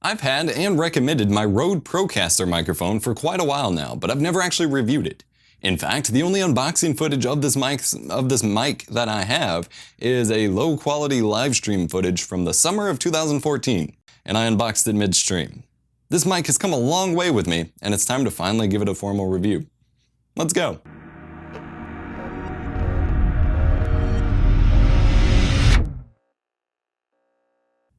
I've had and recommended my Rode Procaster microphone for quite a while now, but I've never actually reviewed it. In fact, the only unboxing footage of this mic that I have is a low quality live stream footage from the summer of 2014, and I unboxed it midstream. This mic has come a long way with me, and it's time to finally give it a formal review. Let's go.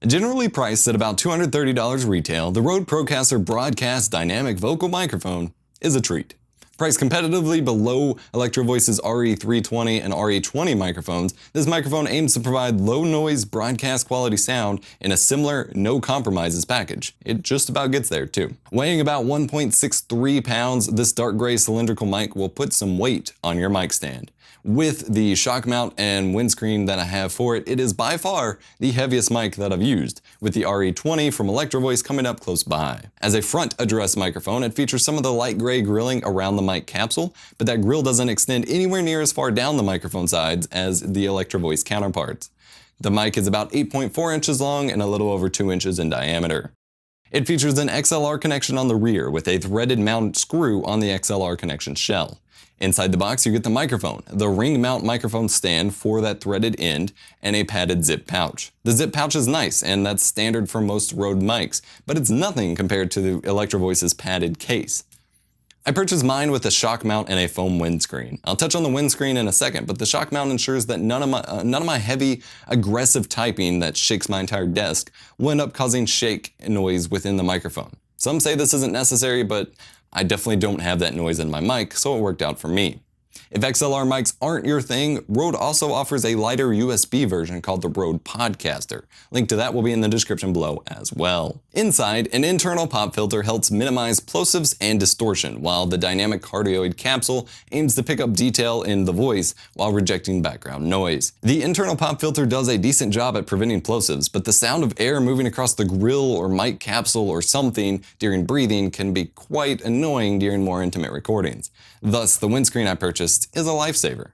Generally priced at about $230 retail, the Rode Procaster Broadcast Dynamic Vocal Microphone is a treat. Priced competitively below Electro Voice's RE320 and RE20 microphones, this microphone aims to provide low-noise broadcast quality sound in a similar no compromises package. It just about gets there too. Weighing about 1.63 pounds, this dark gray cylindrical mic will put some weight on your mic stand. With the shock mount and windscreen that I have for it, it is by far the heaviest mic that I've used, with the RE20 from Electro Voice coming up close by. As a front address microphone, it features some of the light gray grilling around the mic capsule, but that grill doesn't extend anywhere near as far down the microphone sides as the Electro Voice counterparts. The mic is about 8.4 inches long and a little over 2 inches in diameter. It features an XLR connection on the rear with a threaded mount screw on the XLR connection shell. Inside the box, you get the microphone, the ring mount microphone stand for that threaded end, and a padded zip pouch. The zip pouch is nice, and that's standard for most Rode mics, but it's nothing compared to the Electro Voice's padded case. I purchased mine with a shock mount and a foam windscreen. I'll touch on the windscreen in a second, but the shock mount ensures that none of my heavy, aggressive typing that shakes my entire desk will end up causing shake noise within the microphone. Some say this isn't necessary, but I definitely don't have that noise in my mic, so it worked out for me. If XLR mics aren't your thing, Rode also offers a lighter USB version called the Rode Podcaster. Link to that will be in the description below as well. Inside, an internal pop filter helps minimize plosives and distortion, while the dynamic cardioid capsule aims to pick up detail in the voice while rejecting background noise. The internal pop filter does a decent job at preventing plosives, but the sound of air moving across the grill or mic capsule or something during breathing can be quite annoying during more intimate recordings. Thus, the windscreen I purchased is a lifesaver.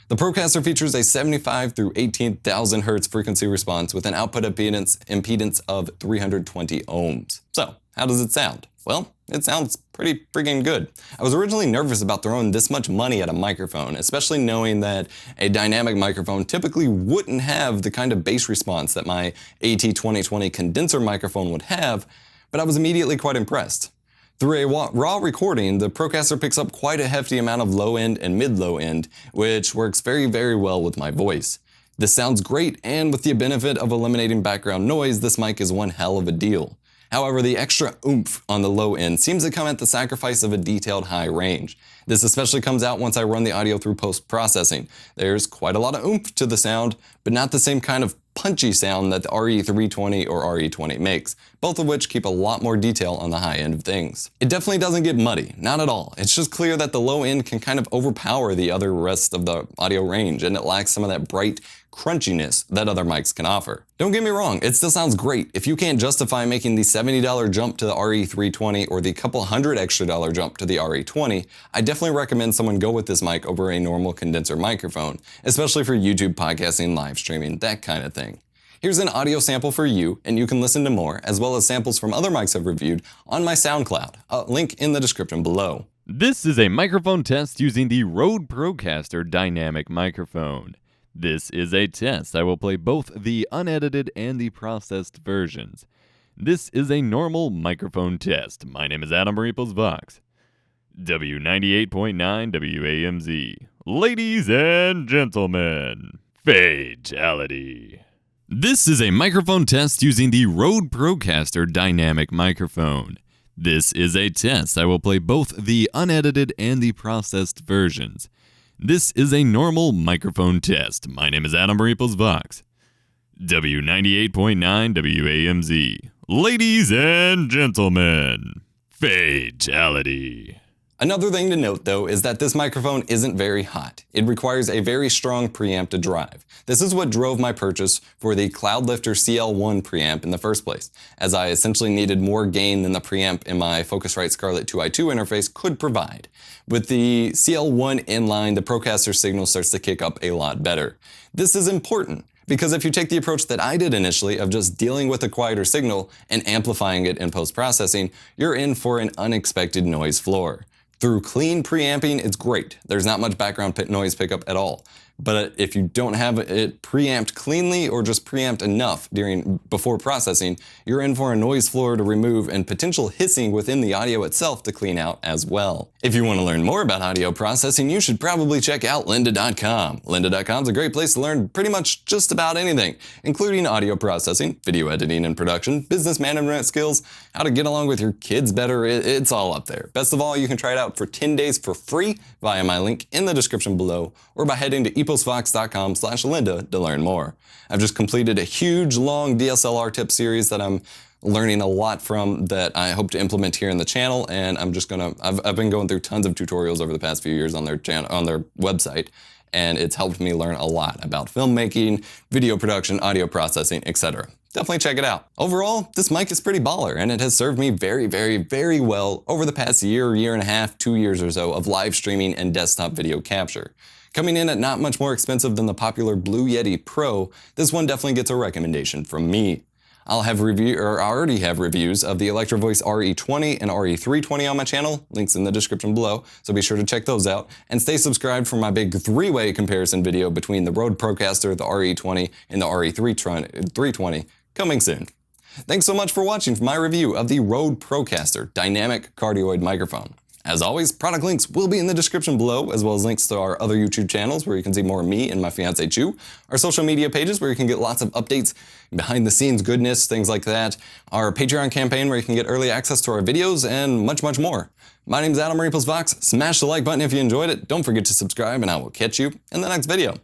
The Procaster features a 75 through 18,000 Hz frequency response with an output impedance of 320 ohms. So, how does it sound? Well, it sounds pretty freaking good. I was originally nervous about throwing this much money at a microphone, especially knowing that a dynamic microphone typically wouldn't have the kind of bass response that my AT2020 condenser microphone would have, but I was immediately quite impressed. Through a raw recording, the Procaster picks up quite a hefty amount of low end and mid-low end, which works very, very well with my voice. This sounds great, and with the benefit of eliminating background noise, this mic is one hell of a deal. However, the extra oomph on the low end seems to come at the sacrifice of a detailed high range. This especially comes out once I run the audio through post-processing. There's quite a lot of oomph to the sound, but not the same kind of punchy sound that the RE320 or RE20 makes, both of which keep a lot more detail on the high end of things. It definitely doesn't get muddy, not at all. It's just clear that the low end can kind of overpower the other rest of the audio range, and it lacks some of that bright crunchiness that other mics can offer. Don't get me wrong, it still sounds great. If you can't justify making the $70 jump to the RE320 or the couple $100 extra jump to the RE20, I definitely recommend someone go with this mic over a normal condenser microphone, especially for YouTube podcasting, live streaming, that kind of thing. Here's an audio sample for you, and you can listen to more, as well as samples from other mics I've reviewed, on my SoundCloud. A link in the description below. This is a microphone test using the Rode Procaster Dynamic Microphone. This is a test. I will play both the unedited and the processed versions. This is a normal microphone test. My name is Adam Reeples Vox. W98.9 WAMZ. Ladies and gentlemen, fatality. This is a microphone test using the Rode Procaster Dynamic Microphone. This is a test. I will play both the unedited and the processed versions. This is a normal microphone test. My name is Adam Reeples Vox. W98.9 WAMZ. Ladies and gentlemen, fatality. Another thing to note though is that this microphone isn't very hot. It requires a very strong preamp to drive. This is what drove my purchase for the Cloudlifter CL1 preamp in the first place, as I essentially needed more gain than the preamp in my Focusrite Scarlett 2i2 interface could provide. With the CL1 inline, the Procaster signal starts to kick up a lot better. This is important Because if you take the approach that I did initially of just dealing with a quieter signal and amplifying it in post-processing, you're in for an unexpected noise floor. Through clean preamping, it's great. There's not much background noise pickup at all. But if you don't have it preamped cleanly or just preamped enough before processing, you're in for a noise floor to remove and potential hissing within the audio itself to clean out as well. If you want to learn more about audio processing, you should probably check out lynda.com. Lynda.com is a great place to learn pretty much just about anything, including audio processing, video editing and production, business management skills, how to get along with your kids better. It's all up there. Best of all, you can try it out for 10 days for free via my link in the description below or by heading to eposvox.com/Lynda to learn more. I've just completed a huge long DSLR tip series that I'm learning a lot from that I hope to implement here in the channel, and I've been going through tons of tutorials over the past few years on their website, and it's helped me learn a lot about filmmaking, video production, audio processing, etc. Definitely check it out. Overall, this mic is pretty baller, and it has served me very, very, very well over the past year and a half, 2 years or so of live streaming and desktop video capture. Coming in at not much more expensive than the popular Blue Yeti Pro, this one definitely gets a recommendation from me. I already have reviews of the Electro Voice RE20 and RE320 on my channel, links in the description below, so be sure to check those out, and stay subscribed for my big three-way comparison video between the Rode Procaster, the RE20, and the RE320, coming soon. Thanks so much for watching my review of the Rode Procaster Dynamic Cardioid Microphone. As always, product links will be in the description below, as well as links to our other YouTube channels where you can see more of me and my fiance Chu, our social media pages where you can get lots of updates, behind the scenes goodness, things like that, our Patreon campaign where you can get early access to our videos, and much, much more. My name's Adam Reeplesvox. Smash the like button if you enjoyed it. Don't forget to subscribe, and I will catch you in the next video.